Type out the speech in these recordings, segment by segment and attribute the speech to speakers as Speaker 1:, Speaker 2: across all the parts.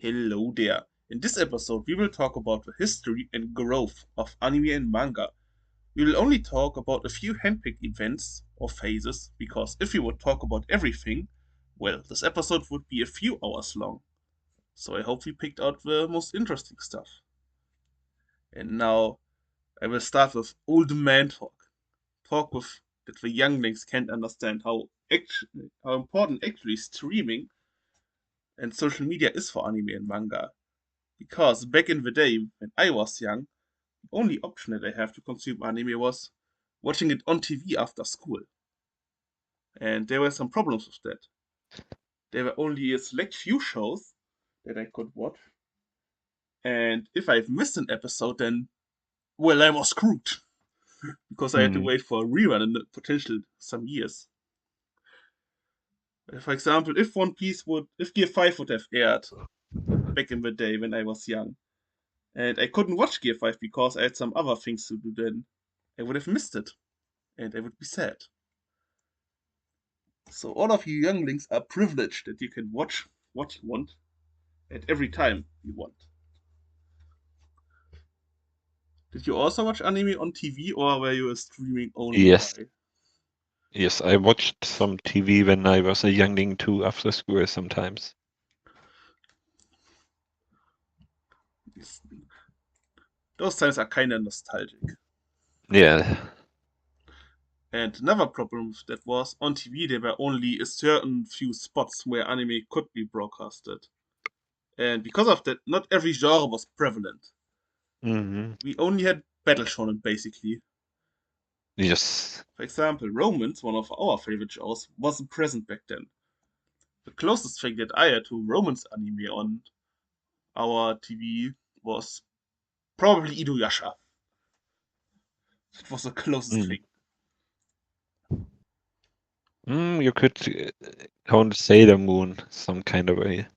Speaker 1: Hello there. In this episode, we will talk about the history and growth of anime and manga. We will only talk about a few handpicked events or phases, because if we would talk about everything, well, this episode would be a few hours long. So I hope we picked out the most interesting stuff. And now I will start with old man talk. Talk with that the younglings can't understand how important actually streaming and social media is for anime and manga. Because back in the day, when I was young, the only option that I have to consume anime was watching it on TV after school. And there were some problems with that. There were only a select few shows that I could watch. And if I've missed an episode, then, well, I was screwed. Because I had to
Speaker 2: Mm.
Speaker 1: wait for a rerun in potential some years. For example, if Gear 5 would have aired back in the day when I was young, and I couldn't watch Gear 5 because I had some other things to do then, I would have missed it. And I would be sad. So all of you younglings are privileged that you can watch what you want at every time you want. Did you also watch anime on TV or were you a streaming only
Speaker 2: Yes,
Speaker 1: guy?
Speaker 2: yes, I watched some TV when I was a youngling too after school sometimes.
Speaker 1: Yes. Those times are kinda nostalgic.
Speaker 2: Yeah.
Speaker 1: And another problem that was on TV there were only a certain few spots where anime could be broadcasted. And because of that, not every genre was prevalent.
Speaker 2: Hmm.
Speaker 1: We only had battle shonen basically.
Speaker 2: Yes.
Speaker 1: For example, Romance, one of our favorite shows, wasn't present back then. The closest thing that I had to romance anime on our TV was probably Inuyasha. It was the closest
Speaker 2: Mm.
Speaker 1: thing.
Speaker 2: You could count Sailor Moon some kind of way.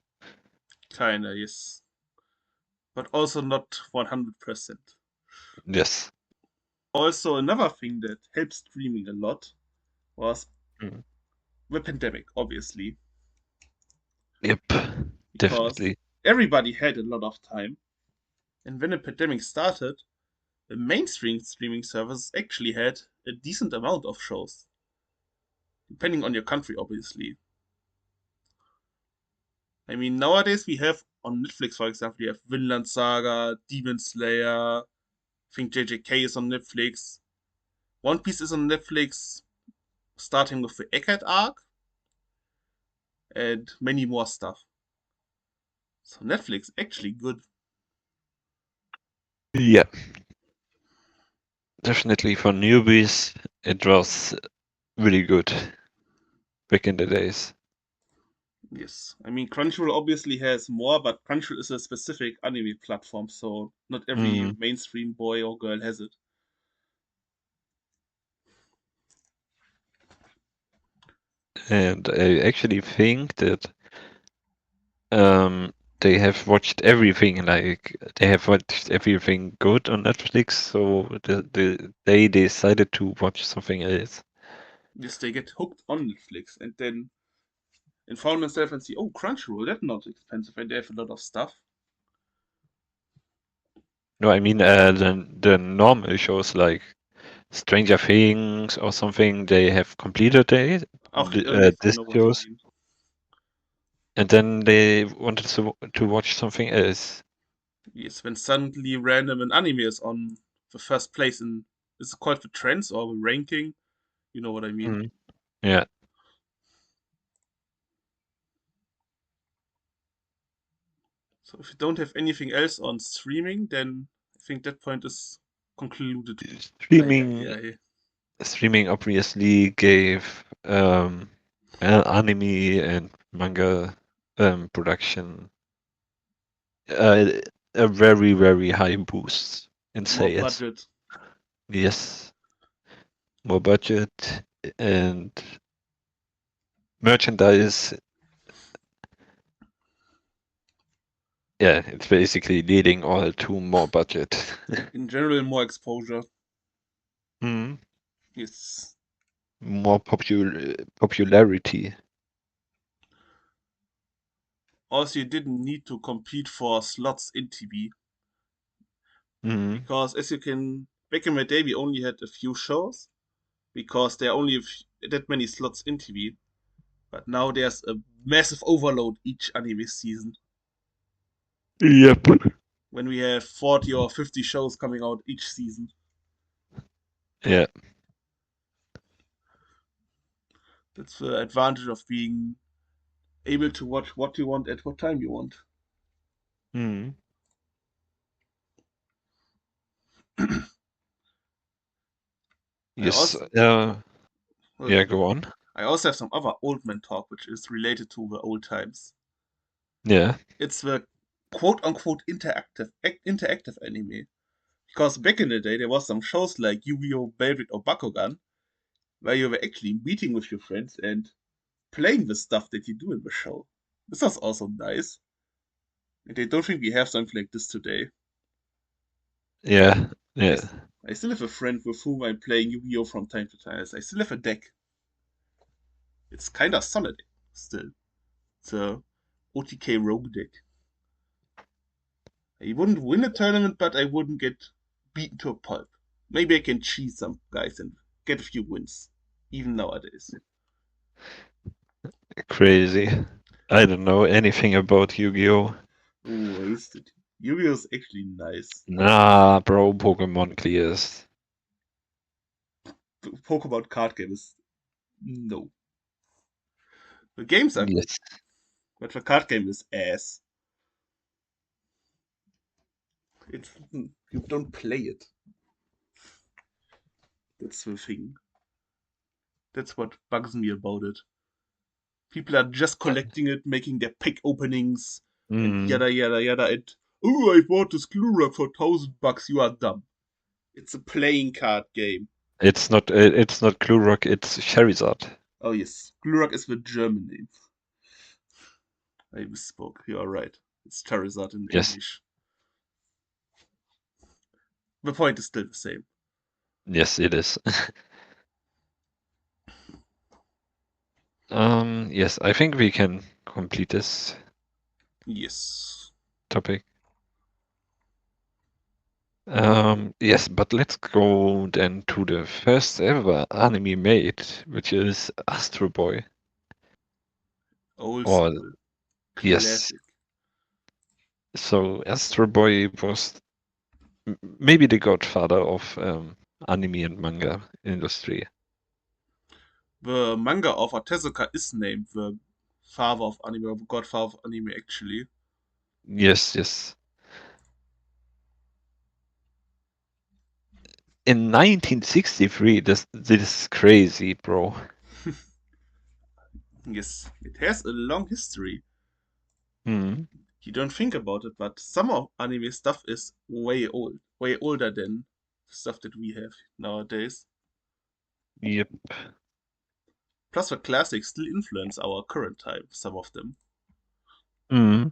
Speaker 1: Kinda, yes. But also not 100%.
Speaker 2: Yes.
Speaker 1: Also, another thing that helped streaming a lot was
Speaker 2: Mm.
Speaker 1: the pandemic, obviously.
Speaker 2: Yep,
Speaker 1: Because
Speaker 2: definitely.
Speaker 1: everybody had a lot of time. And when the pandemic started, the mainstream streaming services actually had a decent amount of shows. Depending on your country, obviously. I mean, nowadays we have on Netflix, for example, you have Vinland Saga, Demon Slayer. I think JJK is on Netflix. One Piece is on Netflix, starting with the Egghead arc, and many more stuff. So Netflix actually good.
Speaker 2: Yeah, definitely for newbies, it was really good back in the days.
Speaker 1: Yes, I mean Crunchyroll obviously has more, but Crunchyroll is a specific anime platform, so not every
Speaker 2: Mm.
Speaker 1: mainstream boy or girl has it.
Speaker 2: And I actually think that they have watched everything, like they have watched everything good on Netflix, so they decided to watch something else.
Speaker 1: Yes, they get hooked on Netflix and then inform themselves and see, oh, Crunchyroll, that's not expensive, and they have a lot of stuff.
Speaker 2: No, I mean the normal shows like Stranger Things or something, they have completed
Speaker 1: Oh, yes, I
Speaker 2: this
Speaker 1: know what you
Speaker 2: shows,
Speaker 1: mean.
Speaker 2: and then they wanted to watch something else.
Speaker 1: Yes, when suddenly random an anime is on the first place in, is it called the trends or the ranking? You know what I mean.
Speaker 2: Mm. Yeah.
Speaker 1: So if you don't have anything else on streaming, then I think that point is concluded.
Speaker 2: Streaming
Speaker 1: Yeah.
Speaker 2: streaming obviously gave anime and manga production uh, a very, very high boost in
Speaker 1: More
Speaker 2: sales.
Speaker 1: budget.
Speaker 2: Yes, more budget and merchandise. Yeah, it's basically leading all to more budget.
Speaker 1: In general, more exposure.
Speaker 2: Mm.
Speaker 1: Yes.
Speaker 2: More popularity.
Speaker 1: Also, you didn't need to compete for slots in TV
Speaker 2: Mm.
Speaker 1: because, as you can, back in my day, we only had a few shows because there are only that many slots in TV. But now there's a massive overload each anime season
Speaker 2: Yep.
Speaker 1: when we have 40 or 50 shows coming out each season.
Speaker 2: Yeah.
Speaker 1: That's the advantage of being able to watch what you want at what time you want.
Speaker 2: Mm.
Speaker 1: I
Speaker 2: Yes.
Speaker 1: also
Speaker 2: Yeah, go on.
Speaker 1: I also have some other old man talk which is related to the old times.
Speaker 2: Yeah.
Speaker 1: It's the quote unquote interactive anime. Because back in the day there was some shows like Yu-Gi-Oh! Beyblade or Bakugan where you were actually meeting with your friends and playing the stuff that you do in the show. This was also nice. And I don't think we have something like this today.
Speaker 2: Yeah.
Speaker 1: I,
Speaker 2: Yeah.
Speaker 1: I still have a friend with whom I'm playing Yu-Gi-Oh! From time to time. I still have a deck. It's kinda solid still. It's a OTK rogue deck. I wouldn't win a tournament, but I wouldn't get beaten to a pulp. Maybe I can cheese some guys and get a few wins, even nowadays.
Speaker 2: Crazy. I don't know anything about Yu-Gi-Oh!
Speaker 1: Oh, wasted. Yu-Gi-Oh! Is actually nice.
Speaker 2: Nah, bro, Pokemon clears.
Speaker 1: Pokemon card game is no. The games are good,
Speaker 2: Yes.
Speaker 1: but the card game is ass. It's you don't play it. That's the thing. That's what bugs me about it. People are just collecting it, making their pick openings, and
Speaker 2: Mm.
Speaker 1: yada yada yada. And oh, I bought this Glurak for $1,000. You are dumb. It's a playing card game.
Speaker 2: It's not Glurak, it's Charizard.
Speaker 1: Oh yes, Glurak is the German name. I misspoke. You are right. It's Charizard in
Speaker 2: Yes.
Speaker 1: English. The point is still the same.
Speaker 2: Yes, it is. Yes, I think we can complete this
Speaker 1: Yes.
Speaker 2: topic. Yes, but let's go then to the first ever anime made, which is Astro Boy.
Speaker 1: Old
Speaker 2: Or
Speaker 1: school.
Speaker 2: yes,
Speaker 1: Classic.
Speaker 2: so Astro Boy was maybe the godfather of anime and manga industry.
Speaker 1: The manga author Tezuka is named the father of anime, or the godfather of anime, actually.
Speaker 2: Yes, yes. In 1963, this is crazy, bro.
Speaker 1: Yes, it has a long history.
Speaker 2: Hmm.
Speaker 1: You don't think about it, but some of anime stuff is way old, way older than the stuff that we have nowadays.
Speaker 2: Yep.
Speaker 1: Plus, the classics still influence our current time, some of them.
Speaker 2: Hmm.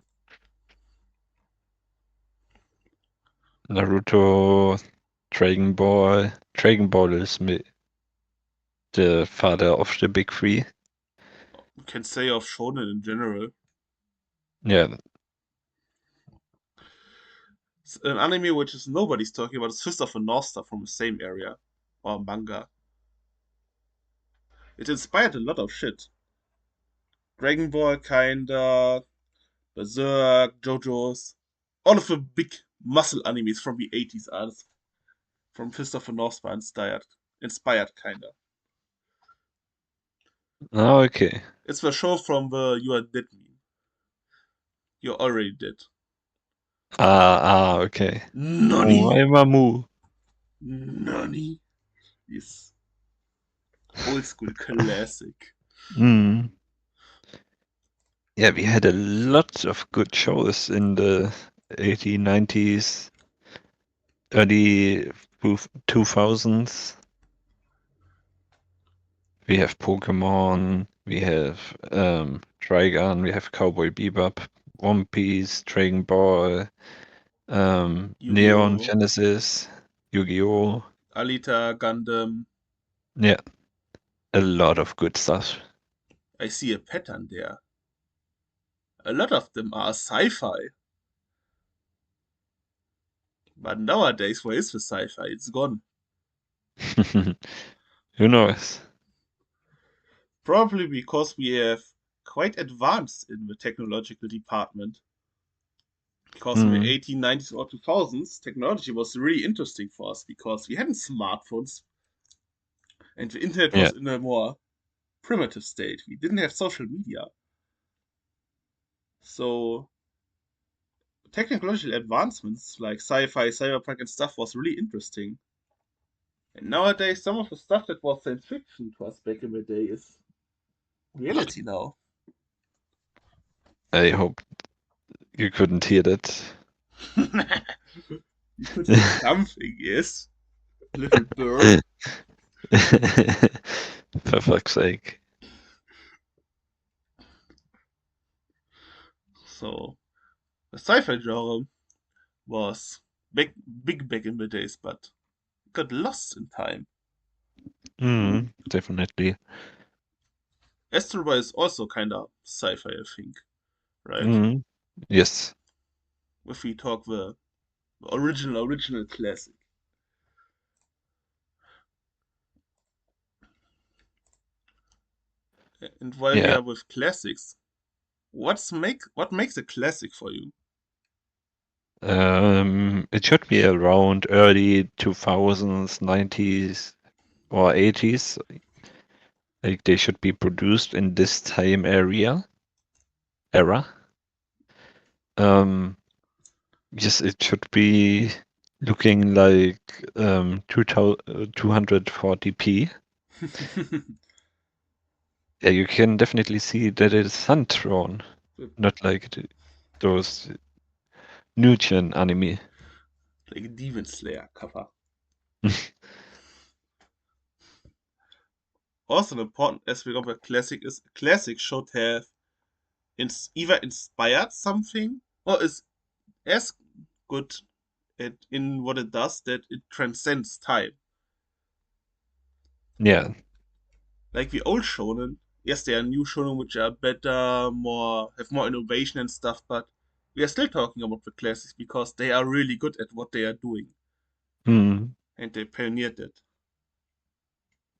Speaker 2: Naruto, Dragon Ball. Dragon Ball is the father of the big three.
Speaker 1: You can say of shonen in general.
Speaker 2: Yeah.
Speaker 1: It's an anime which is nobody's talking about is Fist of the North Star from the same area, or manga. It inspired a lot of shit. Dragon Ball, kinda, Berserk, JoJo's, all of the big muscle animes from the 80s are from Fist of the North Star inspired kinda.
Speaker 2: Ah, okay.
Speaker 1: It's the show from the You Are Dead meme. You're already dead.
Speaker 2: Okay.
Speaker 1: Nani?
Speaker 2: Oh, I'm a moo.
Speaker 1: Nani? Yes. Old school classic.
Speaker 2: Hmm. Yeah, we had a lot of good shows in the 80s, 90s, early 2000s. We have Pokemon, we have Trigun, we have Cowboy Bebop, One Piece, Dragon Ball, Neon
Speaker 1: Yu-Gi-Oh!
Speaker 2: Genesis, Yu-Gi-Oh!
Speaker 1: Alita, Gundam.
Speaker 2: Yeah, a lot of good stuff.
Speaker 1: I see a pattern there. A lot of them are sci-fi. But nowadays, where is the sci-fi? It's gone.
Speaker 2: Who knows?
Speaker 1: Probably because we have quite advanced in the technological department. Because in the
Speaker 2: Mm,
Speaker 1: 1890s or 2000s, technology was really interesting for us because we hadn't smartphones and the internet
Speaker 2: yeah.
Speaker 1: was in a more primitive state. We didn't have social media. So technological advancements like sci-fi, cyberpunk and stuff was really interesting. And nowadays some of the stuff that was science fiction to us back in the day is reality now.
Speaker 2: I hope you couldn't hear that.
Speaker 1: You could hear something, yes. A little bird.
Speaker 2: For fuck's sake.
Speaker 1: So the sci-fi genre was big back in the days, but got lost in time.
Speaker 2: Definitely.
Speaker 1: Asteroid is also kind of sci-fi, I think, right?
Speaker 2: Mm, yes.
Speaker 1: If we talk the original classic. And while we
Speaker 2: Yeah.
Speaker 1: are with classics, what makes a classic for you?
Speaker 2: It should be around early 2000s, 90s, or 80s. Like they should be produced in this time era. Um, yes, it should be looking like 240p. Yeah, you can definitely see that it is hand drawn, not like those new gen anime.
Speaker 1: Like a Demon Slayer cover. Also, an important aspect of a classic is a classic should have either inspired something or is as good in what it does that it transcends time.
Speaker 2: Yeah,
Speaker 1: Like the old shonen, yes, there are new shonen which are better, have more innovation and stuff, but we are still talking about the classics because they are really good at what they are doing
Speaker 2: mm,
Speaker 1: and they pioneered it.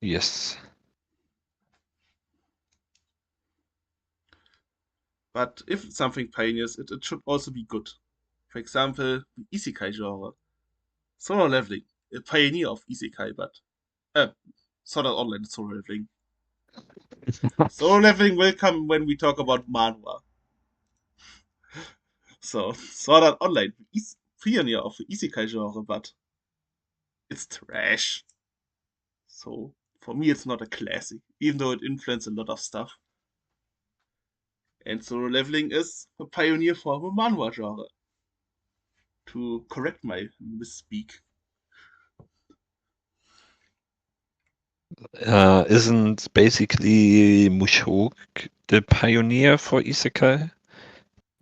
Speaker 2: yes,
Speaker 1: But if something pioneers it, it should also be good. For example, the isekai genre. Solo Leveling, a pioneer of isekai, but Sword Art Online is Solo Leveling. Solo Leveling will come when we talk about manhwa. So Sword Art Online is pioneer of the isekai genre, but it's trash. So for me, it's not a classic, even though it influenced a lot of stuff. And Solo Leveling is a pioneer for the manhwa genre. To correct my misspeak.
Speaker 2: isn't basically Mushoku the pioneer for isekai?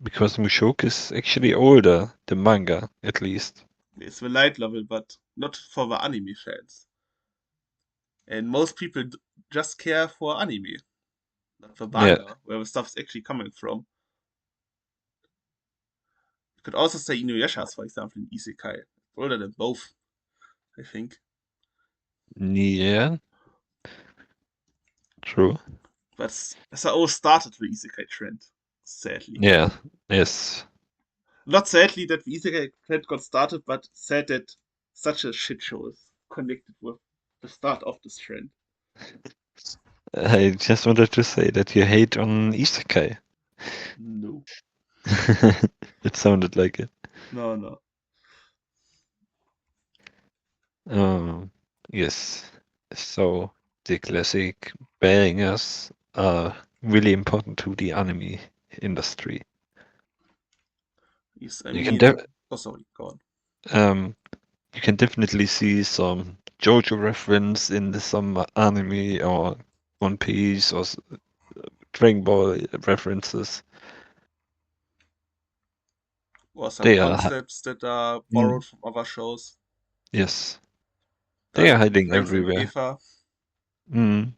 Speaker 2: Because Mushoku is actually older, the manga at least.
Speaker 1: It's the light level, but not for the anime fans. And most people just care for anime, not the
Speaker 2: Yeah,
Speaker 1: manga, where the stuff's actually coming from. You could also say Inuyasha's, for example, in Isekai. Older than both, I think.
Speaker 2: yeah, true.
Speaker 1: But SAO started the Isekai trend, sadly.
Speaker 2: Yeah, yes.
Speaker 1: Not sadly that the Isekai trend got started, but sad that such a shit show is connected with the start of this trend.
Speaker 2: I just wanted to say that you hate on isekai.
Speaker 1: No.
Speaker 2: It sounded like it.
Speaker 1: No, no.
Speaker 2: Um, yes. So the classic bangers are really important to the anime industry.
Speaker 1: Yes, I
Speaker 2: You can
Speaker 1: mean. Oh, sorry, go on.
Speaker 2: um you can definitely see some JoJo reference in some anime or One Piece or Dragon Ball references.
Speaker 1: Or some
Speaker 2: They are
Speaker 1: concepts that are
Speaker 2: mm,
Speaker 1: borrowed from other shows,
Speaker 2: yes, they are
Speaker 1: like
Speaker 2: hiding
Speaker 1: Friends and
Speaker 2: everywhere.
Speaker 1: Eva.
Speaker 2: Mm,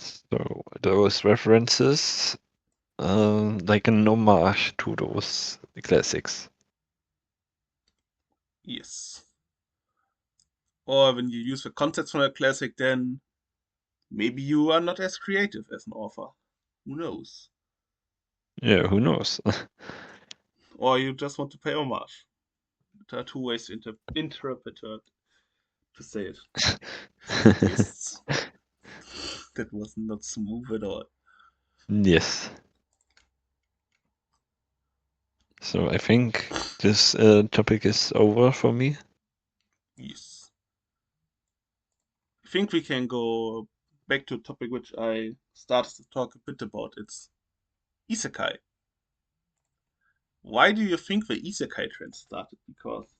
Speaker 2: So those references, like an homage to those classics.
Speaker 1: Yes. Or when you use the concepts from a classic, then maybe you are not as creative as an author. Who knows?
Speaker 2: Yeah, who knows?
Speaker 1: Or you just want to pay homage. There are two ways to interpret it, to say it. Yes. That was not smooth at all.
Speaker 2: Yes. So I think this topic is over for me.
Speaker 1: Yes. I think we can go back to a topic which I started to talk a bit about. It's isekai. Why do you think the isekai trend started? Because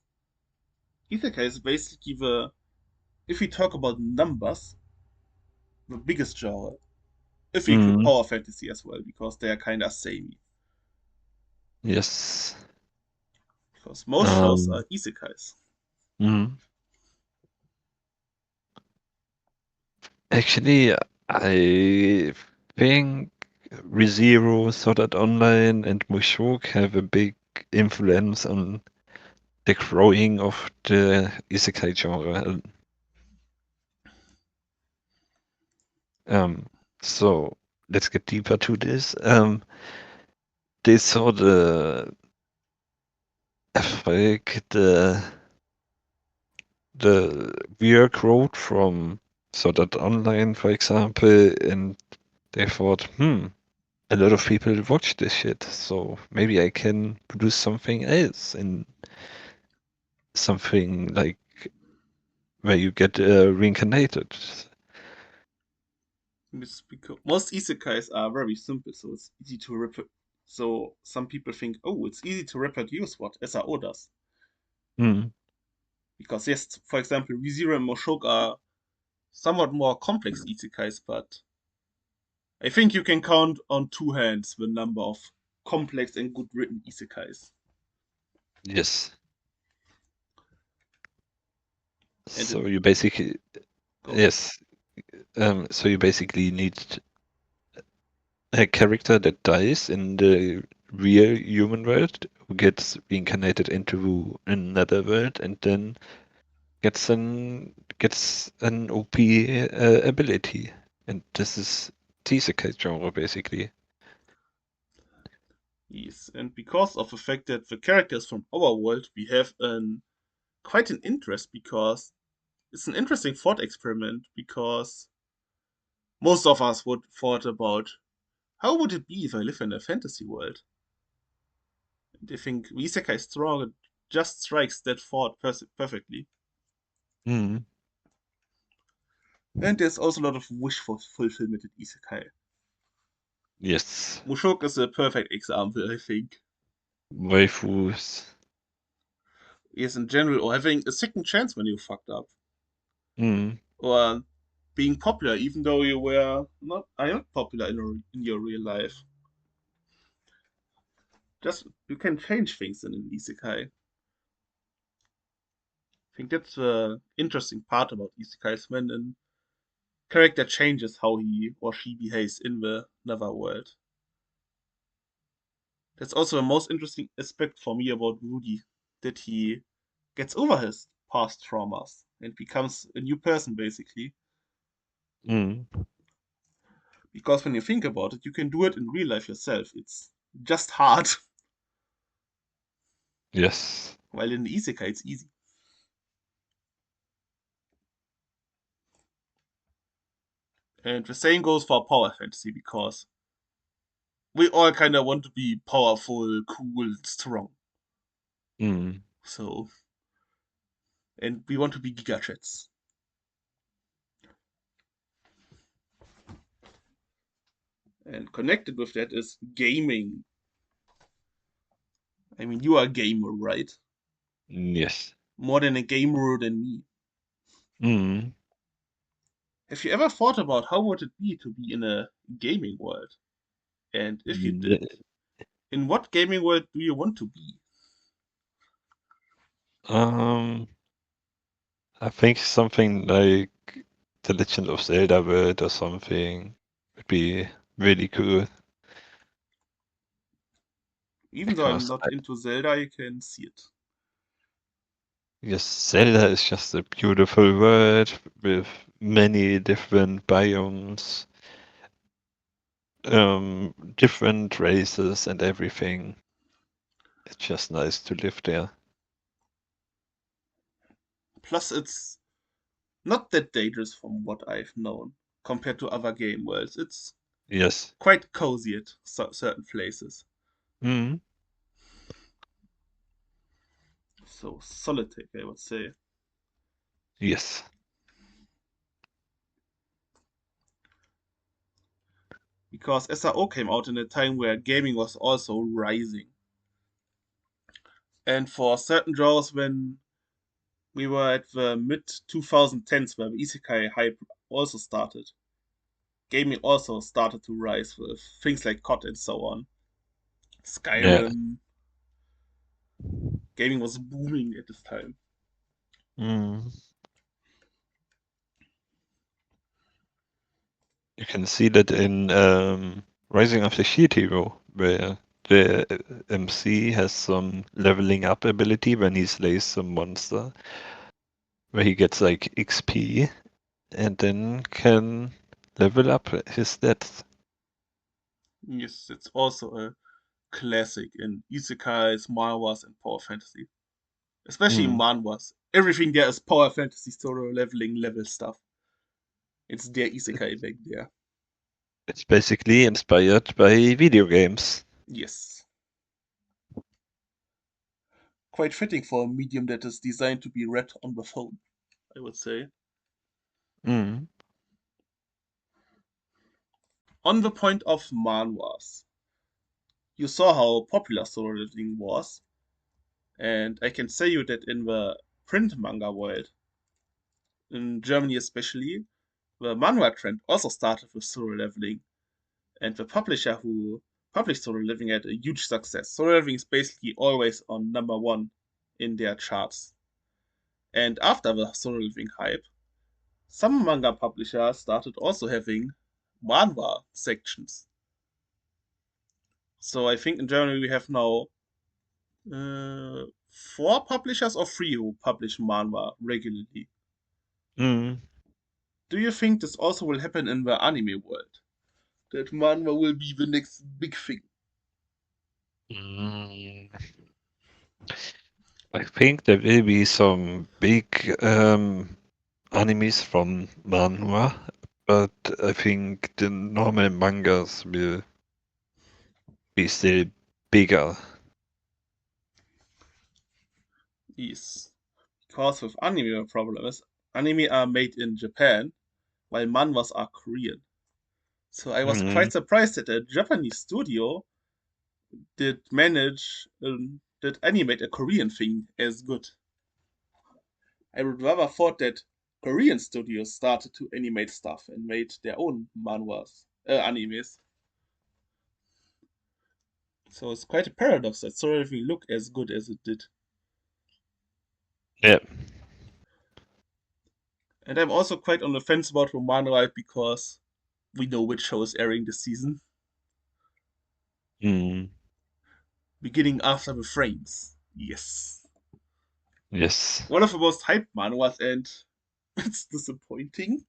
Speaker 1: isekai is basically if we talk about numbers, the biggest genre. If we include
Speaker 2: Mm,
Speaker 1: power fantasy as well, because they are kind of samey.
Speaker 2: yes.
Speaker 1: Because most shows
Speaker 2: Um,
Speaker 1: are isekais.
Speaker 2: mm. Actually, I think ReZero, Sword Art Online, and Mushoku have a big influence on the growing of the isekai genre. Um, so let's get deeper to this. They saw the Erfolg, the VR growth from Sword Art Online, for example, and they thought, a lot of people watch this shit, so maybe I can produce something else and something like where you get reincarnated.
Speaker 1: Because most isekais are very simple, so it's easy to So some people think, oh, it's easy to reproduce what SRO does.
Speaker 2: Mm,
Speaker 1: Because yes, for example, ReZero and Moshok are somewhat more complex isekais, but I think you can count on two hands the number of complex and good written isekais.
Speaker 2: yes.
Speaker 1: And
Speaker 2: So you basically,
Speaker 1: go ahead.
Speaker 2: yes. So you basically need a character that dies in the real human world who gets reincarnated into another world and then gets an OP ability. And this is the isekai genre basically.
Speaker 1: Yes, and because of the fact that the characters from our world, we have quite an interest because it's an interesting thought experiment because most of us would thought about how would it be if I live in a fantasy world? And I think Isekai Strong just strikes that thought perfectly.
Speaker 2: Mm,
Speaker 1: And there's also a lot of wish for fulfillment in Isekai.
Speaker 2: yes.
Speaker 1: Mushok is a perfect example, I think.
Speaker 2: Waifus.
Speaker 1: Yes, in general, or having a second chance when you fucked up.
Speaker 2: Mm,
Speaker 1: Or being popular even though you were are not popular in your real life. Just you can change things in an isekai. I think that's the interesting part about isekais when a character changes how he or she behaves in the another world. That's also the most interesting aspect for me about Rudy, that he gets over his past traumas and becomes a new person basically.
Speaker 2: mm,
Speaker 1: Because when you think about it, you can do it in real life yourself. It's just hard,
Speaker 2: yes.
Speaker 1: while in the isekai it's easy. And the same goes for power fantasy because we all kind of want to be powerful, cool, strong.
Speaker 2: Mm,
Speaker 1: So, and we want to be gigachets. And connected with that is gaming. I mean, you are a gamer, right?
Speaker 2: yes.
Speaker 1: More than a gamer than me.
Speaker 2: Mm,
Speaker 1: Have you ever thought about how would it be to be in a gaming world? And if you did,
Speaker 2: the-
Speaker 1: in what gaming world do you want to be?
Speaker 2: um, I think something like The Legend of Zelda world or something. would be really cool
Speaker 1: Even though I'm
Speaker 2: because
Speaker 1: not into Zelda, you can see it.
Speaker 2: yes, Zelda is just a beautiful world with many different biomes, different races and everything. It's just nice to live there.
Speaker 1: Plus, it's not that dangerous from what I've known compared to other game worlds. It's
Speaker 2: Yes.
Speaker 1: quite cozy at certain places.
Speaker 2: Mm.
Speaker 1: So, solid take, I would say.
Speaker 2: Yes.
Speaker 1: Because SRO came out in a time where gaming was also rising. And for certain genres, when we were at the mid 2010s, where the Isekai hype also started, gaming also started to rise with things like COD and so on.
Speaker 2: Yeah.
Speaker 1: Skyrim, gaming was booming at this time.
Speaker 2: Mm. You can see that in Rising of the Shield Hero, where the MC has some leveling up ability when he slays some monster, where he gets like XP and then can level up his stats.
Speaker 1: Yes, it's also a classic in isekais, manhwas, and power fantasy. Especially
Speaker 2: Mm.
Speaker 1: manhwas. Everything there is power fantasy, solo leveling, level stuff. It's their isekai back there.
Speaker 2: It's basically inspired by video games.
Speaker 1: Yes. Quite fitting for a medium that is designed to be read on the phone, I would say.
Speaker 2: Mm.
Speaker 1: On the point of manhwas, you saw how popular solo leveling was, and I can say you that in the print manga world, in Germany especially, the manhwa trend also started with solo leveling, and the publisher who published solo leveling had a huge success. Solo leveling is basically always on number one in their charts. And after the solo leveling hype, some manga publishers started also having manhwa sections. So I think in Germany we have now four publishers or three who publish manhwa regularly.
Speaker 2: Mm.
Speaker 1: Do you think this also will happen in the anime world? That manhwa will be the next big thing?
Speaker 2: Mm. I think there will be some big animes from manhwa, but I think the normal mangas will be still bigger.
Speaker 1: Yes. Because with anime, the problem is anime are made in Japan, while manhwas are Korean. So I was
Speaker 2: Mm.
Speaker 1: quite surprised that a Japanese studio did manage did animate a Korean thing as good. I would rather thought that Korean studios started to animate stuff and made their own manhwas, animes. So it's quite a paradox that Solo Leveling look as good as it did.
Speaker 2: Yeah.
Speaker 1: And I'm also quite on the fence about Romano because we know which show is airing this season,
Speaker 2: Mm.
Speaker 1: beginning after the frames. Yes.
Speaker 2: Yes.
Speaker 1: One of the most hyped manhwas, and it's disappointing.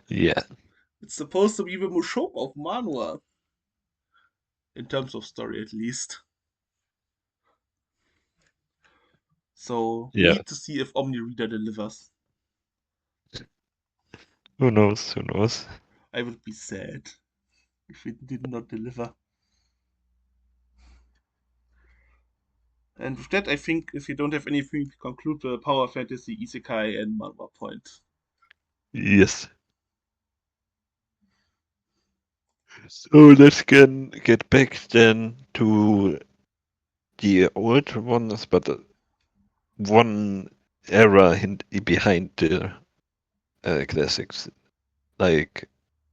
Speaker 2: Yeah.
Speaker 1: It's supposed to be the Mushoku of manhwa, in terms of story at least. So,
Speaker 2: Yeah.
Speaker 1: need to see if Omni Reader delivers.
Speaker 2: Who knows? Who knows?
Speaker 1: I would be sad if it did not deliver. And with that, I think if you don't have anything to conclude the Power Fantasy, Isekai, and Manhwa point.
Speaker 2: Yes. So let's get back then to the old ones, but one era behind the classics, like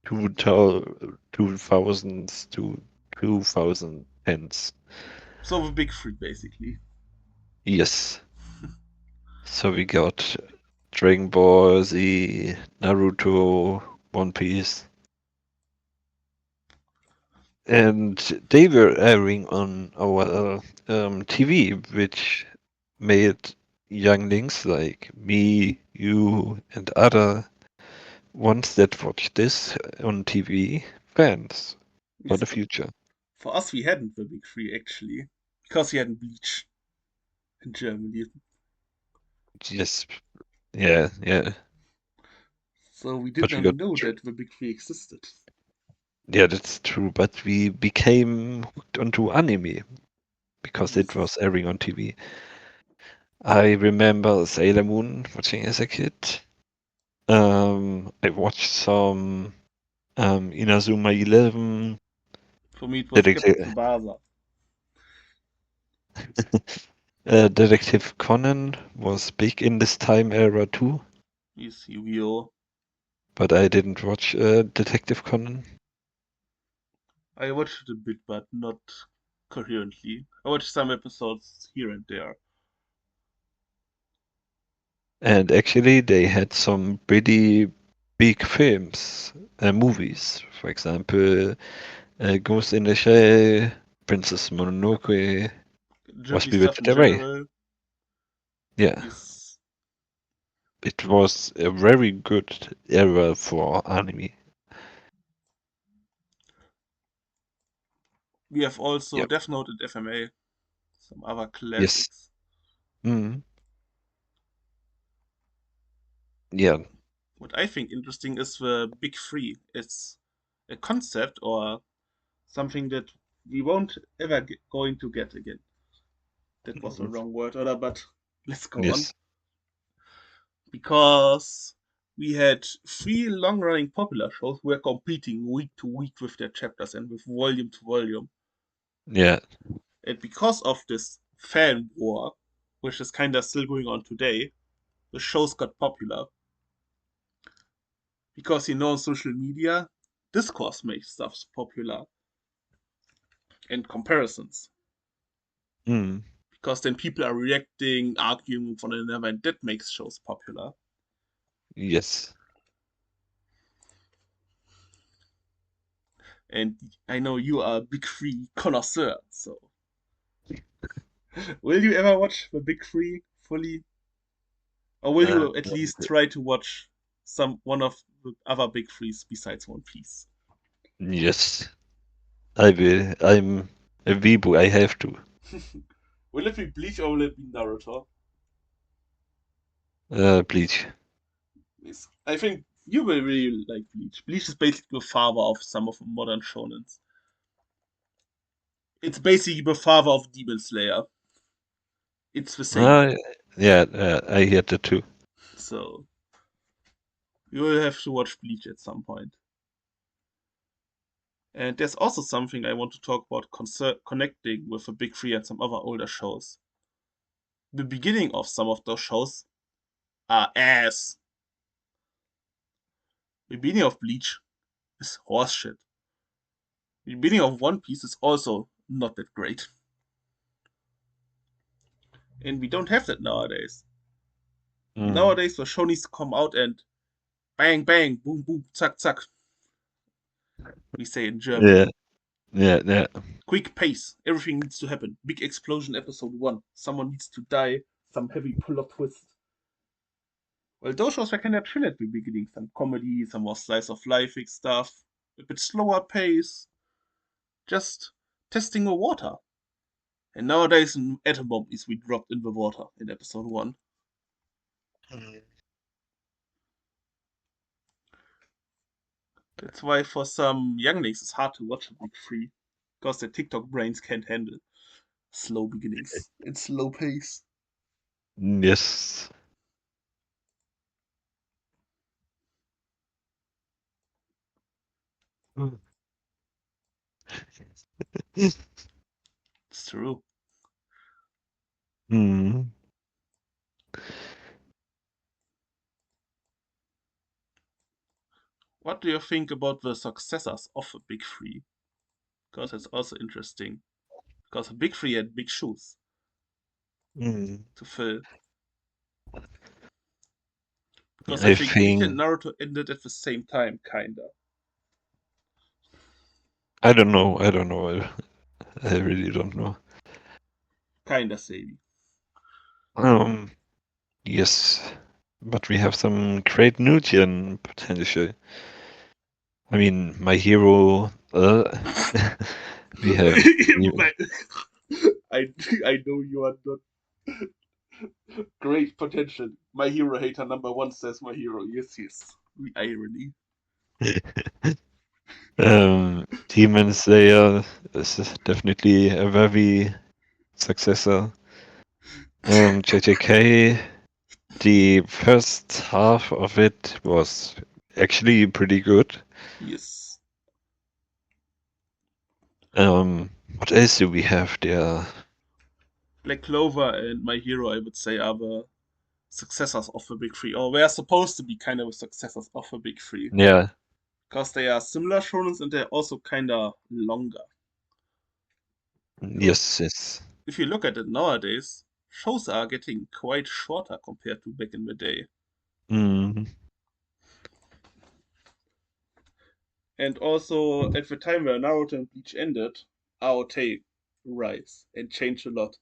Speaker 2: 2000s to 2010s.
Speaker 1: So the big three, basically.
Speaker 2: Yes. So we got Dragon Ball Z, Naruto, One Piece. and they were airing on our TV, which made younglings like me, you, and other ones that watch this on TV fans for
Speaker 1: Yes,
Speaker 2: the
Speaker 1: but
Speaker 2: future.
Speaker 1: for us, we hadn't the big three actually, because we hadn't Bleach in Germany,
Speaker 2: Yes, yeah, yeah.
Speaker 1: so we did
Speaker 2: But we
Speaker 1: not
Speaker 2: got,
Speaker 1: know that the big three existed.
Speaker 2: yeah, that's true. But we became hooked onto anime because it
Speaker 1: Yes,
Speaker 2: was airing on TV. I remember Sailor Moon watching as a kid. I watched some Inazuma 11.
Speaker 1: for me it was Captain
Speaker 2: Detective,
Speaker 1: Tsubasa.
Speaker 2: Detective Conan was big in this time era too,
Speaker 1: Yes, Yu-Gi-Oh!
Speaker 2: but I didn't watch Detective Conan.
Speaker 1: I watched it a bit, but not coherently. I watched some episodes here and there.
Speaker 2: And actually, they had some pretty big films, movies. For example, Ghost in the Shell, Princess Mononoke, was
Speaker 1: Ghibli stuff in
Speaker 2: Spirited Away.
Speaker 1: general
Speaker 2: Yeah,
Speaker 1: is.
Speaker 2: it was a very good era for anime.
Speaker 1: We have also
Speaker 2: Yeah.
Speaker 1: Death Note and FMA, some other
Speaker 2: Yes.
Speaker 1: classics.
Speaker 2: Mm. Yeah.
Speaker 1: What I think interesting is the Big Three. It's a concept or something that we won't ever going to get again. That was a
Speaker 2: Mhm.
Speaker 1: wrong word, order, but let's go on.
Speaker 2: Yes.
Speaker 1: Because we had three long-running popular shows who were competing week to week with their chapters and with volume to volume.
Speaker 2: Yeah.
Speaker 1: And because of this fan war, which is kind of still going on today, the shows got popular. Because on social media, discourse makes stuff popular and comparisons.
Speaker 2: Mm.
Speaker 1: Because then people are reacting, arguing with one another, and that makes shows popular.
Speaker 2: Yes.
Speaker 1: And I know you are a Big Three connoisseur, so will you ever watch the Big Three fully? Or will
Speaker 2: Uh,
Speaker 1: you at least try to watch one of the other Big Threes besides One Piece?
Speaker 2: yes. I will. I'm a weebu. I have to.
Speaker 1: Will it be Bleach or will it be Naruto?
Speaker 2: Bleach.
Speaker 1: Yes. I think you will really like Bleach. Bleach is basically the father of some of the modern shonens. It's basically the father of Demon Slayer. It's the same.
Speaker 2: Uh, yeah, I hear that too.
Speaker 1: So you will have to watch Bleach at some point. And there's also something I want to talk about connecting with the Big Three and some other older shows. The beginning of some of those shows are ass. The beginning of Bleach is horseshit. The beginning of One Piece is also not that great. And we don't have that nowadays.
Speaker 2: Mm.
Speaker 1: Nowadays, the show needs to come out and bang, bang, boom, boom, zack, zack, we say in
Speaker 2: Yeah,
Speaker 1: Germany.
Speaker 2: yeah, yeah.
Speaker 1: Quick pace. Everything needs to happen. Big explosion, episode 1. Someone needs to die. Some heavy pull-up twist. Well, those shows were kind of chill at the beginning. Some comedy, some more slice of life stuff. A bit slower pace. Just testing the water. And nowadays, an atom bomb is we dropped in the water in episode 1.
Speaker 2: Mm.
Speaker 1: That's why for some younglings it's hard to watch a Big Three. Because their TikTok brains can't handle slow beginnings and slow pace.
Speaker 2: Yes. Mm.
Speaker 1: It's true.
Speaker 2: Mm.
Speaker 1: What do you think about the successors of the Big Three? Because it's also interesting. Because the Big Three had big shoes
Speaker 2: Mm.
Speaker 1: to fill. Because I
Speaker 2: I
Speaker 1: think Bleach and
Speaker 2: think
Speaker 1: Naruto ended at the same time, kinda.
Speaker 2: I don't know. I don't know. I really don't know.
Speaker 1: Kinda samey.
Speaker 2: Um, yes, but we have some great new gen potential. I mean, my hero. We have.
Speaker 1: My- I I know you are not great potential. My hero hater number one says my hero. Yes, yes. The irony.
Speaker 2: Demon Slayer is definitely a very successor. JJK, the first half of it was actually pretty good.
Speaker 1: Yes.
Speaker 2: What else do we have there?
Speaker 1: Black Clover and my hero, I would say, are the successors of the Big Three, or were supposed to be kind of successors of the Big Three,
Speaker 2: Yeah,
Speaker 1: because they are similar shonens and they're also kind of longer. Because
Speaker 2: yes, yes.
Speaker 1: if you look at it nowadays, shows are getting quite shorter compared to back in the day.
Speaker 2: Mm,
Speaker 1: And also, at the time where Naruto and Bleach ended, AOT rise and changed a lot.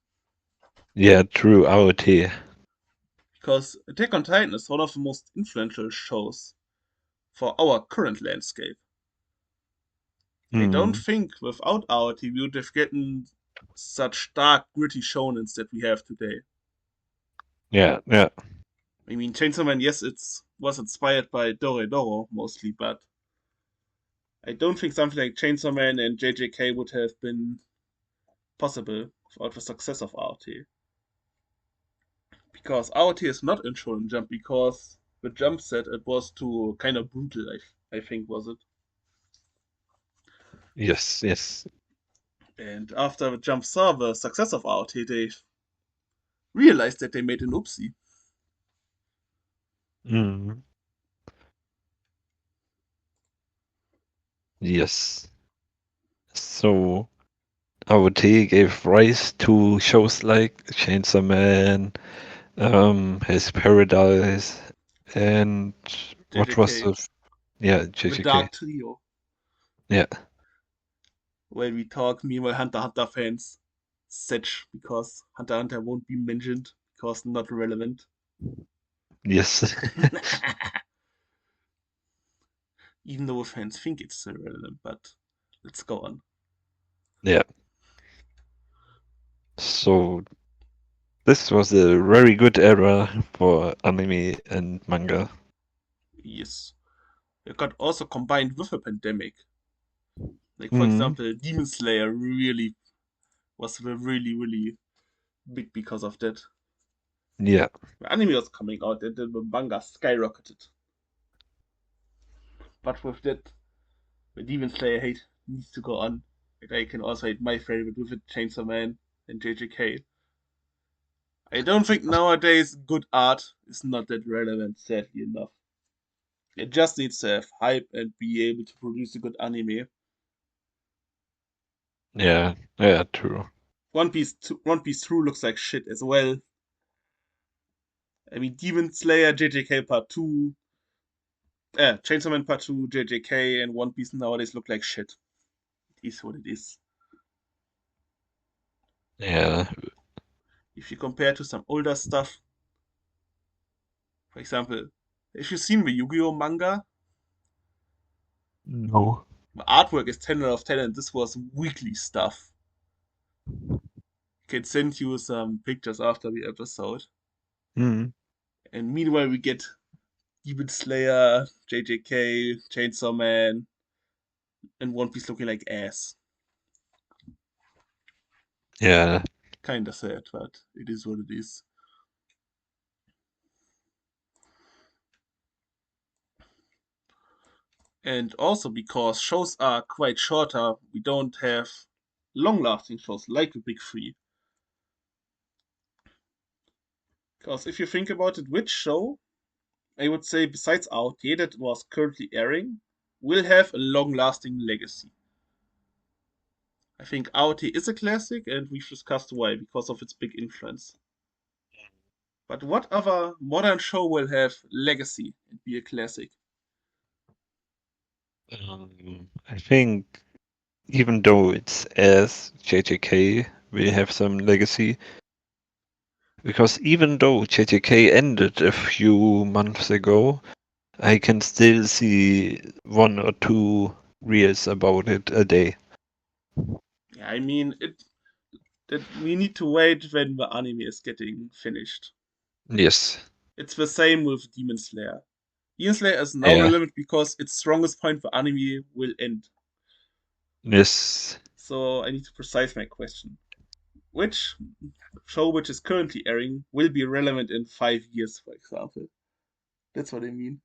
Speaker 2: yeah, true, AOT.
Speaker 1: Because Attack on Titan is one of the most influential shows for our current landscape. I don't
Speaker 2: Mm,
Speaker 1: think without AOT we would have gotten such dark, gritty shonens that we have today.
Speaker 2: yeah, yeah,
Speaker 1: I mean, Chainsaw Man, yes, it was inspired by Doro mostly, but I don't think something like Chainsaw Man and JJK would have been possible without the success of AOT. Because AOT is not in Shonen Jump because the jump set it was too kind of brutal, I think was it.
Speaker 2: yes, yes.
Speaker 1: And after the jump saw the success of AOT, they realized that they made an oopsie.
Speaker 2: Mm, yes. So, AOT gave rise to shows like Chainsaw Man, His Paradise, and what was
Speaker 1: JJK,
Speaker 2: yeah,
Speaker 1: the
Speaker 2: JJK.
Speaker 1: Dark Trio,
Speaker 2: Yeah,
Speaker 1: where we talk, meanwhile Hunter x Hunter fans, Setch, because Hunter x Hunter won't be mentioned because not relevant.
Speaker 2: yes.
Speaker 1: Even though fans think it's still relevant, but let's go on.
Speaker 2: Yeah. So this was a very good era for anime and manga.
Speaker 1: Yes. It got also combined with a pandemic. Like, for
Speaker 2: Mm,
Speaker 1: example, Demon Slayer really was really, really big because of that.
Speaker 2: yeah.
Speaker 1: The anime was coming out and then the manga skyrocketed. But with that, the Demon Slayer hate needs to go on. And I can also hate my favorite with it, Chainsaw Man and JJK. I don't think nowadays good art is not that relevant, sadly enough. It just needs to have hype and be able to produce a good anime.
Speaker 2: Yeah. Yeah, true.
Speaker 1: One Piece True looks like shit as well. I mean, Demon Slayer, JJK Part 2, Chainsaw Man Part 2, JJK, and One Piece nowadays look like shit. It is what it is.
Speaker 2: Yeah.
Speaker 1: If you compare to some older stuff, for example, if you've seen the Yu-Gi-Oh manga,
Speaker 2: No.
Speaker 1: the artwork is 10 out of 10 and this was weekly stuff. Can send you some pictures after the episode.
Speaker 2: Mm,
Speaker 1: And meanwhile, we get Demon Slayer, JJK, Chainsaw Man, and One Piece looking like ass.
Speaker 2: yeah.
Speaker 1: Kinda sad, but it is what it is. And also because shows are quite shorter, we don't have long lasting shows like the Big Three. Because if you think about it, which show, I would say, besides AOT that was currently airing, will have a long lasting legacy? I think AOT is a classic, and we've discussed why, because of its big influence. But what other modern show will have legacy and be a classic?
Speaker 2: I think even though it's as JJK will have some legacy, because even though JJK ended a few months ago, I can still see one or two reels about it a day.
Speaker 1: Yeah, I mean, that we need to wait when the anime is getting finished.
Speaker 2: Yes.
Speaker 1: It's the same with Demon Slayer. Demon Slayer is now
Speaker 2: Yeah.
Speaker 1: relevant because its strongest point for anime will end.
Speaker 2: Yes.
Speaker 1: So I need to precise my question. Which show which is currently airing will be relevant in 5 years, for example? That's what I mean.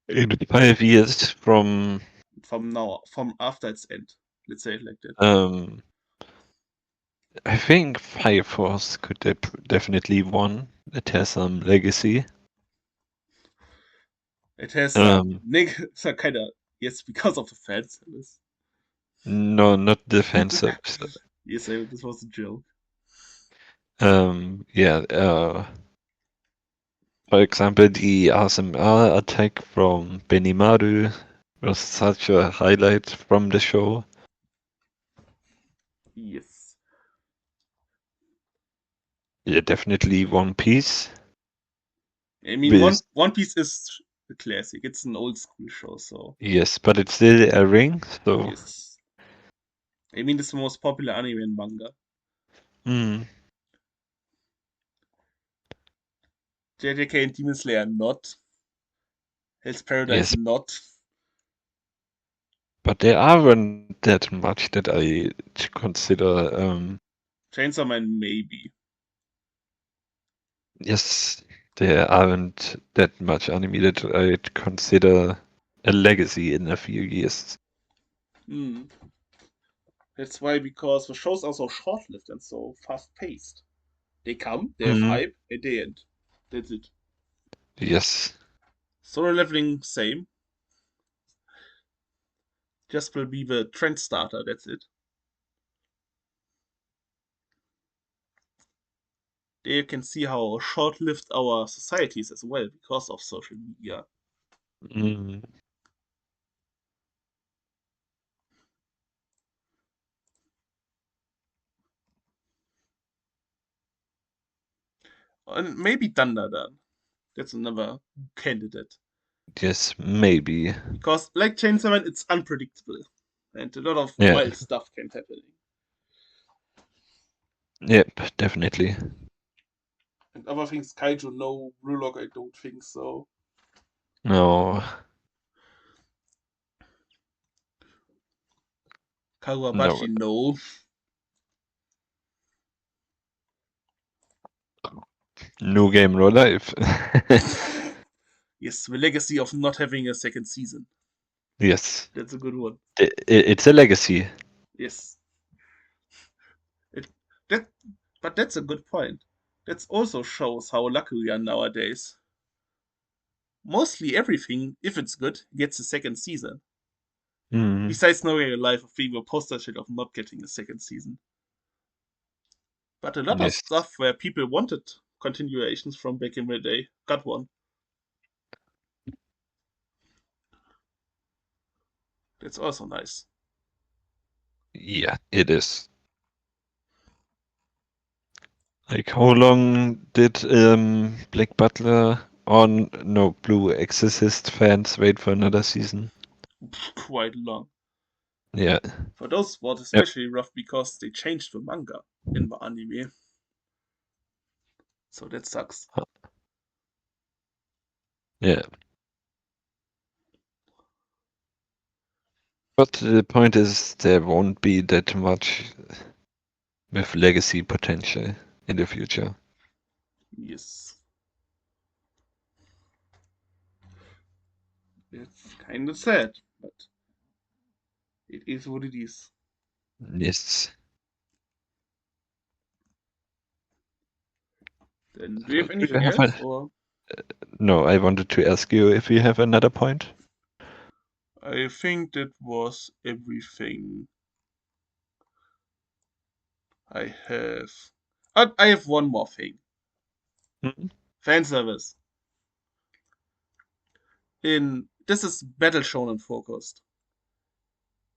Speaker 2: In 5 years
Speaker 1: From now, from after its end. Let's say it like that.
Speaker 2: um I think Fire Force could definitely won. It has some legacy.
Speaker 1: It has some
Speaker 2: Um
Speaker 1: some kind of yes because of the fan service.
Speaker 2: no, not the fan service.
Speaker 1: Yes, this was a joke.
Speaker 2: Yeah, for example, the ASMR attack from Benimaru was such a highlight from the show.
Speaker 1: Yes.
Speaker 2: Yeah, definitely One Piece.
Speaker 1: I mean,
Speaker 2: With
Speaker 1: One Piece is a classic. It's an old school show, so
Speaker 2: yes, but it's still a ring, so
Speaker 1: yes. I mean, it's the most popular anime and manga.
Speaker 2: mm,
Speaker 1: JJK and Demon Slayer not. Hell's Paradise
Speaker 2: yes,
Speaker 1: not.
Speaker 2: but there aren't that much that I consider.
Speaker 1: Chainsaw Man maybe.
Speaker 2: Yes, there aren't that much anime that I'd consider a legacy in a few years.
Speaker 1: Hmm. That's why because the shows are so short-lived and so fast-paced. They come, they have
Speaker 2: Mm,
Speaker 1: hype, and they end. That's it.
Speaker 2: yes,
Speaker 1: Solo leveling same. Just will be the trend starter. That's it. There you can see how short-lived our society is as well because of social media.
Speaker 2: mm,
Speaker 1: And maybe Dandadan. That's another candidate.
Speaker 2: yes, maybe.
Speaker 1: Because like Chainsaw Man, it's unpredictable. And a lot of
Speaker 2: Yeah,
Speaker 1: wild stuff can happen.
Speaker 2: yep, definitely.
Speaker 1: And other things, Kaiju, no. Blue Lock, I don't think so.
Speaker 2: No, no,
Speaker 1: Kawabachi, no.
Speaker 2: New Game No Life.
Speaker 1: Yes, the legacy of not having a second season.
Speaker 2: Yes,
Speaker 1: That's a good one.
Speaker 2: it's a legacy.
Speaker 1: Yes. It, that, but that's a good point. That also shows how lucky we are nowadays. Mostly everything, if it's good, gets a second season.
Speaker 2: Mm,
Speaker 1: Besides No Way Alive being a poster shit of not getting a second season. But a lot of
Speaker 2: yes,
Speaker 1: stuff where people wanted continuations from back in the day got one. That's also nice.
Speaker 2: yeah, it is. Like, how long did Black Butler on no Blue Exorcist fans wait for another season?
Speaker 1: Quite long.
Speaker 2: Yeah,
Speaker 1: For those was
Speaker 2: yep,
Speaker 1: especially rough because they changed the manga in the anime. So that sucks.
Speaker 2: yeah. But the point is, there won't be that much with legacy potential in the future.
Speaker 1: Yes. It's kind of sad, but it is what it is.
Speaker 2: Yes.
Speaker 1: Then, do you have
Speaker 2: Do you
Speaker 1: anything
Speaker 2: have
Speaker 1: else, or
Speaker 2: no, I wanted to ask you if you have another point.
Speaker 1: I think that was everything I have. I have one more thing.
Speaker 2: Mhm.
Speaker 1: Fan service. In this is battle shonen focused.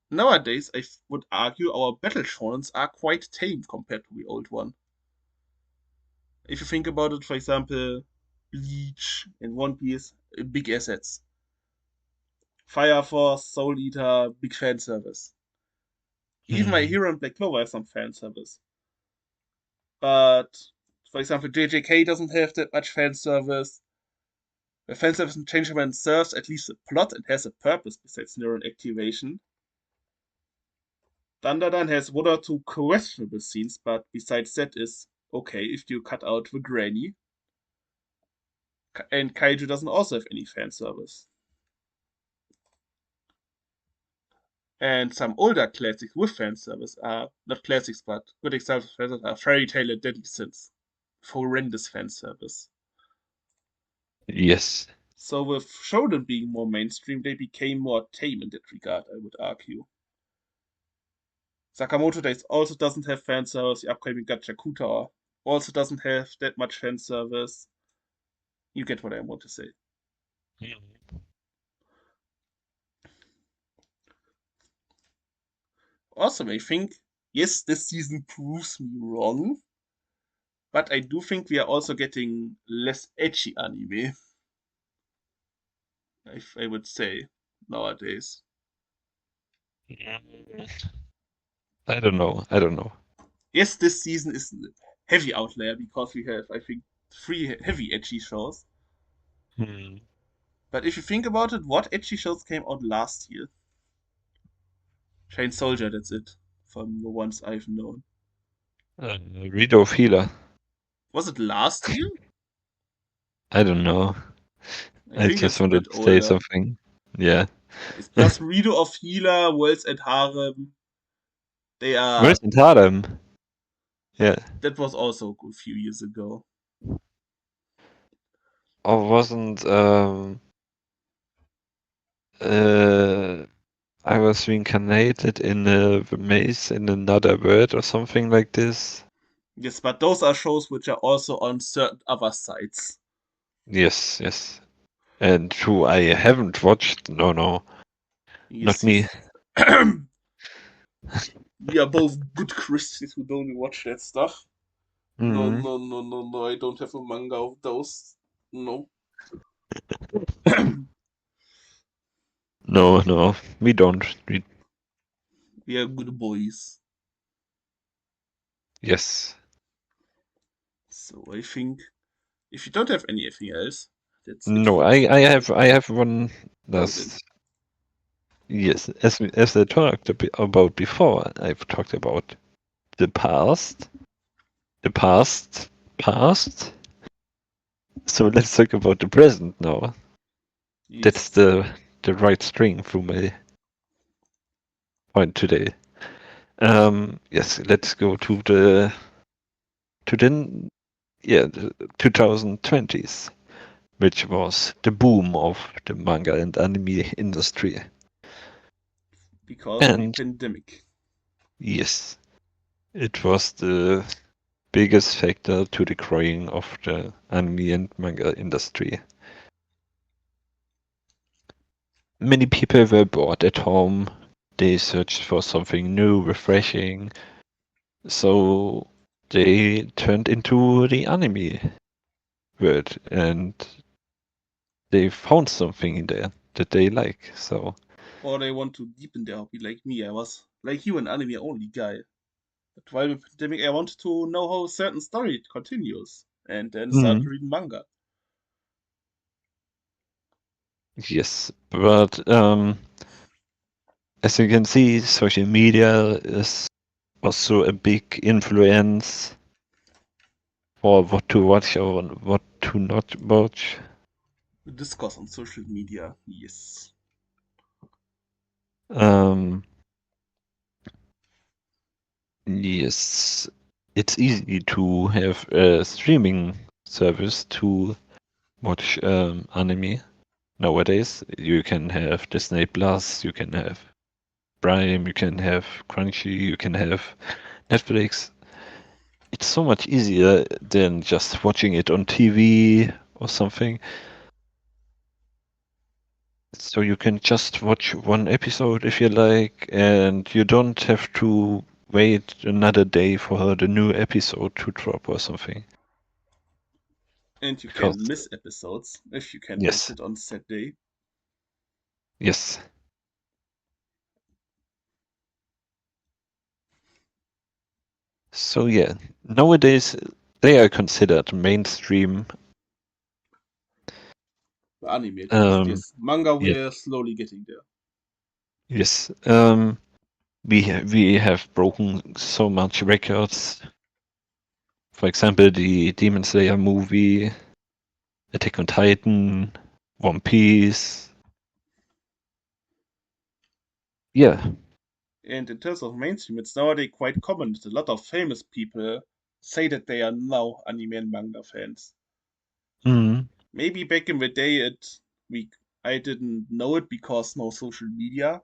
Speaker 1: Nowadays, would argue our battle shonens are quite tame compared to the old one. If you think about it, for example, Bleach and One Piece, big assets. Fire Force, Soul Eater, big fan service. Even My
Speaker 2: Hmm.
Speaker 1: Hero and Black Clover has some fan service. But, for example, JJK doesn't have that much fan service. The fan service in Chainsaw Man serves at least a plot and has a purpose besides neuron activation. Dandadan has one or two questionable scenes, but besides that is okay if you cut out the granny. And Kaiju doesn't also have any fan service. And some older classics with fan service are not classics, but good examples of fan service are Fairy Tail and Deadly Sins. Horrendous fan service.
Speaker 2: Yes.
Speaker 1: So with shonen being more mainstream, they became more tame in that regard, I would argue. Sakamoto Days also doesn't have fan service. The upcoming Gachakuta also doesn't have that much fan service. You get what I want to say. Also, I think, yes, this season proves me wrong, but I do think we are also getting less edgy anime, I would say, nowadays.
Speaker 2: I don't know. I don't know.
Speaker 1: Yes, this season is a heavy outlier because we have, I think, three heavy edgy shows.
Speaker 2: Hmm.
Speaker 1: But if you think about it, what edgy shows came out last year? Chain Soldier, that's it, from the ones I've known.
Speaker 2: Rido Feeler.
Speaker 1: Was it last year?
Speaker 2: I don't know.
Speaker 1: I
Speaker 2: I
Speaker 1: think
Speaker 2: just
Speaker 1: it's a
Speaker 2: wanted
Speaker 1: bit
Speaker 2: to say
Speaker 1: older.
Speaker 2: something. Yeah.
Speaker 1: It's plus Rido of Healer, Worlds and Harem. They
Speaker 2: Where's
Speaker 1: are.
Speaker 2: in Harlem? Yeah.
Speaker 1: That was also a few years ago.
Speaker 2: Or wasn't uh I was reincarnated in a maze in another world or something like this?
Speaker 1: Yes, but those are shows which are also on certain other sites.
Speaker 2: Yes, yes. And who I haven't watched. No, no, not
Speaker 1: Yes,
Speaker 2: me.
Speaker 1: yes. We are both good Christians who don't watch that stuff. No,
Speaker 2: Hmm.
Speaker 1: no, no, no, no. I don't have a manga of those. No.
Speaker 2: No, no, we don't.
Speaker 1: We are good boys.
Speaker 2: Yes.
Speaker 1: So I think if you don't have anything else, that's it
Speaker 2: No,
Speaker 1: for this episode.
Speaker 2: I have one
Speaker 1: Oh, then.
Speaker 2: last. Yes, as I talked about before, I've talked about the past, the past. So let's talk about the present now. That's
Speaker 1: Yes.
Speaker 2: the right string for my point today. Yes, let's go to the yeah the 2020s, which was the boom of the manga and anime industry.
Speaker 1: Because of the
Speaker 2: And
Speaker 1: pandemic.
Speaker 2: yes, it was the biggest factor to the growing of the anime and manga industry. Many people were bored at home. They searched for something new, refreshing, so they turned into the anime world and they found something in there that they like. So,
Speaker 1: Or they want to deepen their hobby like me. I was, like you, an anime only guy. But while the pandemic, I wanted to know how a certain story continues. And then started
Speaker 2: mm,
Speaker 1: reading manga.
Speaker 2: yes, but as you can see, social media is also a big influence for what to watch or what to not watch.
Speaker 1: Discuss on social media. Yes.
Speaker 2: Um, yes, it's easy to have a streaming service to watch anime nowadays. You can have Disney Plus, you can have Prime, you can have Crunchy, you can have Netflix. It's so much easier than just watching it on TV or something. So you can just watch one episode if you like, and you don't have to wait another day for the new episode to drop or something.
Speaker 1: And you
Speaker 2: Because
Speaker 1: can miss episodes if you can't watch
Speaker 2: yes,
Speaker 1: it on set day.
Speaker 2: yes. So yeah, nowadays they are considered mainstream.
Speaker 1: The anime at least,
Speaker 2: Um,
Speaker 1: yes. Manga,
Speaker 2: yes,
Speaker 1: we're slowly getting there.
Speaker 2: yes. We have broken so much records. For example, the Demon Slayer movie, Attack on Titan, One Piece. Yeah.
Speaker 1: And in terms of mainstream, it's nowadays quite common that a lot of famous people say that they are now anime and manga fans.
Speaker 2: Mm,
Speaker 1: Maybe back in the day, we I didn't know it because no social media.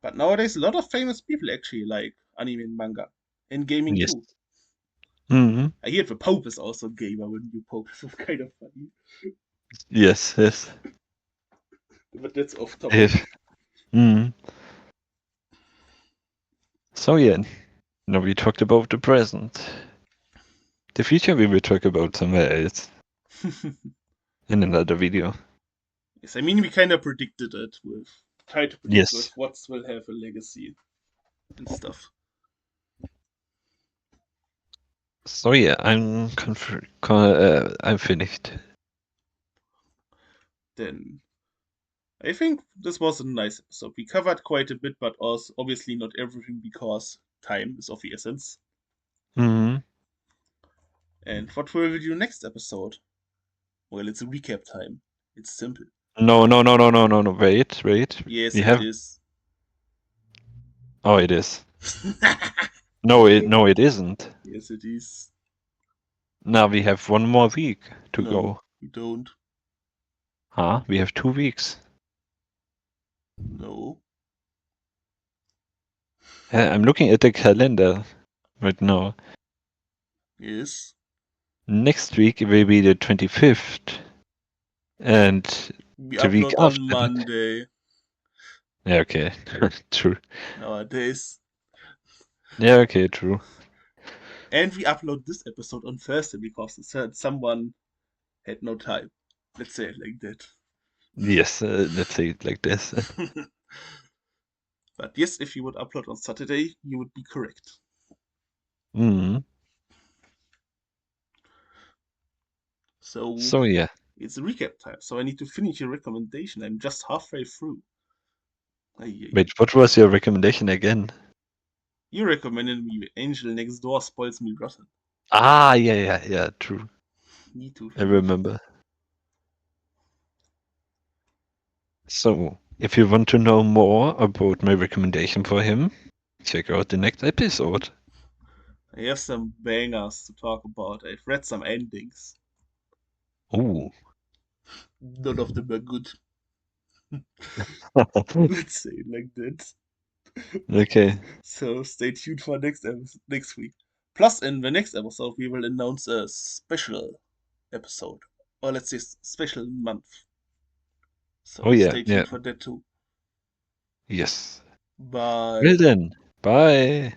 Speaker 1: But nowadays, a lot of famous people actually like anime and manga, and gaming
Speaker 2: yes.
Speaker 1: too.
Speaker 2: Mm,
Speaker 1: I hear the Pope is also a gamer when you Pope. This is kind of funny,
Speaker 2: yes, yes.
Speaker 1: but that's off topic.
Speaker 2: If, mm. So yeah, now we talked about the present. The future we will talk about somewhere else in another video.
Speaker 1: Yes, I mean we kind of predicted it with try to predict with
Speaker 2: Yes.
Speaker 1: what will have a legacy and stuff.
Speaker 2: So yeah, I'm finished.
Speaker 1: Then I think this was a nice episode. We covered quite a bit, but also obviously not everything because time is of the essence.
Speaker 2: Mm.
Speaker 1: And what will we do next episode? Well, it's a recap time. It's simple.
Speaker 2: No, no, no, no, no, no, no. Wait, wait.
Speaker 1: Yes,
Speaker 2: We
Speaker 1: it
Speaker 2: have.
Speaker 1: is.
Speaker 2: Oh, it is.
Speaker 1: Yes,
Speaker 2: No, it isn't.
Speaker 1: it is.
Speaker 2: Now we have one more week to
Speaker 1: No,
Speaker 2: go.
Speaker 1: we don't.
Speaker 2: Huh? We have 2 weeks.
Speaker 1: No.
Speaker 2: I'm looking at the calendar right now.
Speaker 1: Yes.
Speaker 2: Next week will be the 25th, and
Speaker 1: We
Speaker 2: the week
Speaker 1: upload on
Speaker 2: after that.
Speaker 1: Monday
Speaker 2: Yeah, okay, true.
Speaker 1: nowadays.
Speaker 2: Yeah, okay, true.
Speaker 1: And we upload this episode on Thursday because it said someone had no time. Let's say it like
Speaker 2: Yes, let's say it like this.
Speaker 1: that. But yes, if you would upload on Saturday, you would be correct.
Speaker 2: Mm.
Speaker 1: So
Speaker 2: So yeah.
Speaker 1: it's a recap time. So I need to finish your recommendation. I'm just halfway through. Ay, ay, ay.
Speaker 2: Wait, what was your recommendation again?
Speaker 1: You recommended me Angel Next Door Spoils Me Rotten.
Speaker 2: Ah, yeah, true.
Speaker 1: Need to
Speaker 2: I
Speaker 1: finish it.
Speaker 2: remember. So, if you want to know more about my recommendation for him, check out the next episode.
Speaker 1: I have some bangers to talk about. I've read some endings.
Speaker 2: Ooh.
Speaker 1: None of them are good. Let's say it like that.
Speaker 2: Okay.
Speaker 1: So stay tuned for next week. Plus, in the next episode, we will announce a special episode, or let's say special month.
Speaker 2: Oh
Speaker 1: So
Speaker 2: yeah,
Speaker 1: stay
Speaker 2: yeah.
Speaker 1: tuned for that too.
Speaker 2: Yes. Well
Speaker 1: Bye.
Speaker 2: then. Bye.